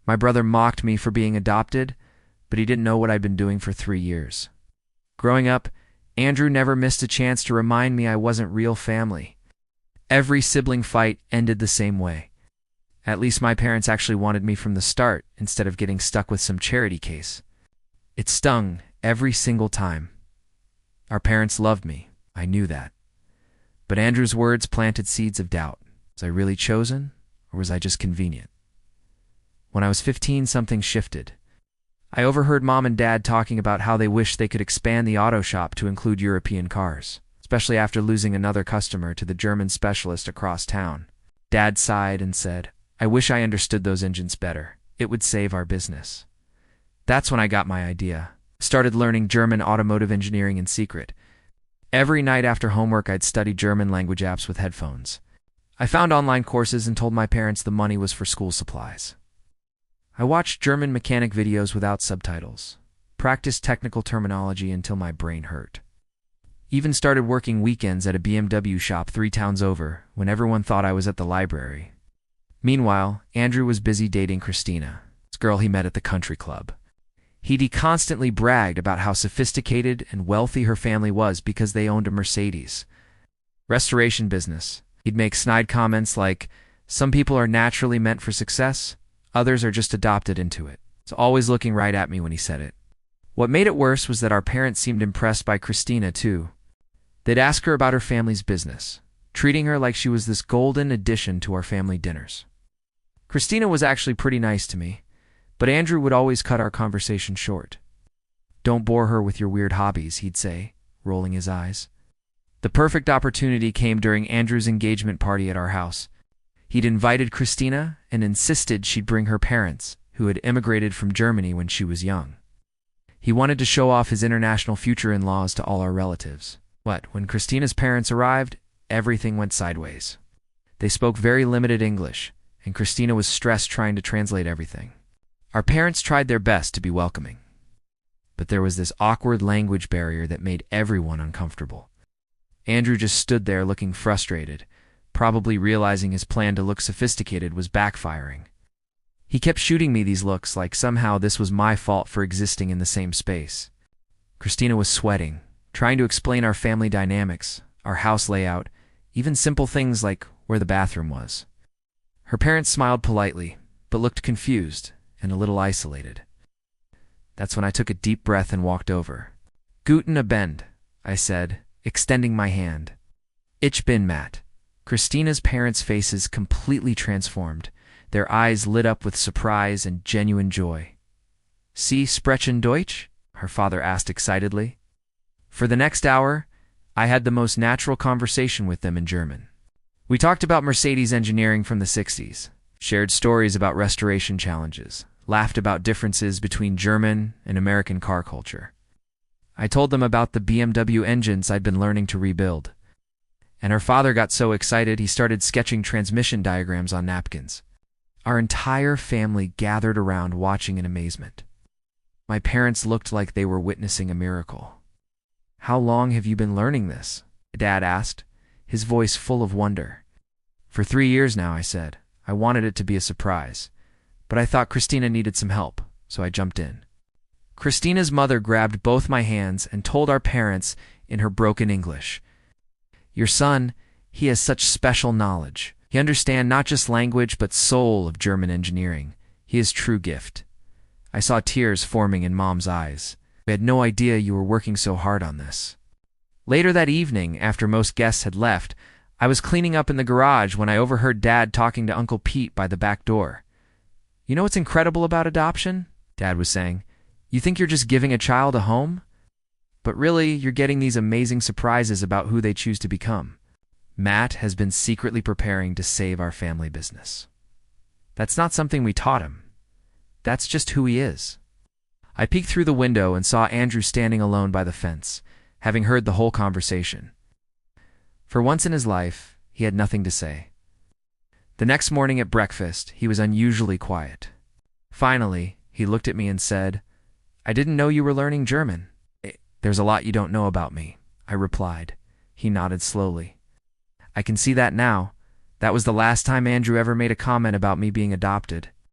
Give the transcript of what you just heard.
My brother mocked me for being adopted, but he didn't know what I'd been doing for 3 years. Growing up, Andrew never missed a chance to remind me I wasn't real family. Every sibling fight ended the same way. At least my parents actually wanted me from the start instead of getting stuck with some charity case. It stung every single time. Our parents loved me. I knew that. But Andrew's words planted seeds of doubt. Was I really chosen, or was I just convenient? When I was 15, something shifted. I overheard Mom and Dad talking about how they wished they could expand the auto shop to include European cars, especially after losing another customer to the German specialist across town. Dad sighed and said, "I wish I understood those engines better. It would save our business." That's when I got my idea. Started learning German automotive engineering in secret. Every night after homework, I'd study German language apps with headphones. I found online courses and told my parents the money was for school supplies. I watched German mechanic videos without subtitles, practiced technical terminology until my brain hurt. Even started working weekends at a BMW shop 3 towns over when everyone thought I was at the library. Meanwhile, Andrew was busy dating Christina, this girl he met at the country club. He constantly bragged about how sophisticated and wealthy her family was because they owned a Mercedes. Restoration business. He'd make snide comments like, "Some people are naturally meant for success, others are just adopted into it." It's always looking right at me when he said it. What made it worse was that our parents seemed impressed by Christina too. They'd ask her about her family's business, treating her like she was this golden addition to our family dinners. Christina was actually pretty nice to me, but Andrew would always cut our conversation short. "Don't bore her with your weird hobbies," he'd say, rolling his eyes. The perfect opportunity came during Andrew's engagement party at our house. He'd invited Christina and insisted she'd bring her parents, who had immigrated from Germany when she was young. He wanted to show off his international future-in-laws to all our relatives. When Christina's parents arrived, everything went sideways. They spoke very limited English, and Christina was stressed trying to translate everything. Our parents tried their best to be welcoming, but there was this awkward language barrier that made everyone uncomfortable. Andrew just stood there looking frustrated, probably realizing his plan to look sophisticated was backfiring. He kept shooting me these looks like somehow this was my fault for existing in the same space. Christina was sweating, trying to explain our family dynamics, our house layout, even simple things like where the bathroom was. Her parents smiled politely, but looked confused and a little isolated. That's when I took a deep breath and walked over. "Guten Abend," I said, extending my hand. "Ich bin Matt." Christina's parents' faces completely transformed, their eyes lit up with surprise and genuine joy. "Sie sprechen Deutsch?" her father asked excitedly. For the next hour, I had the most natural conversation with them in German. We talked about Mercedes engineering from the 60s, shared stories about restoration challenges, laughed about differences between German and American car culture. I told them about the BMW engines I'd been learning to rebuild. And her father got so excited he started sketching transmission diagrams on napkins. Our entire family gathered around watching in amazement. My parents looked like they were witnessing a miracle. "How long have you been learning this?" Dad asked, his voice full of wonder. "For 3 years now," I said. I wanted it to be a surprise, but I thought Christina needed some help, so I jumped in. Christina's mother grabbed both my hands and told our parents in her broken English, "Your son, he has such special knowledge. He understands not just language but soul of German engineering. He is true gift." I saw tears forming in Mom's eyes. "We had no idea you were working so hard on this." Later that evening, after most guests had left, I was cleaning up in the garage when I overheard Dad talking to Uncle Pete by the back door. "You know what's incredible about adoption?" Dad was saying. "You think you're just giving a child a home? But really, you're getting these amazing surprises about who they choose to become. Matt has been secretly preparing to save our family business." That's not something we taught him. That's just who he is. I peeked through the window and saw Andrew standing alone by the fence, having heard the whole conversation. For once in his life, he had nothing to say. The next morning at breakfast, he was unusually quiet. Finally, he looked at me and said, "I didn't know you were learning German." "There's a lot you don't know about me," I replied. He nodded slowly. "I can see that now. That was the last time Andrew ever made a comment about me being adopted."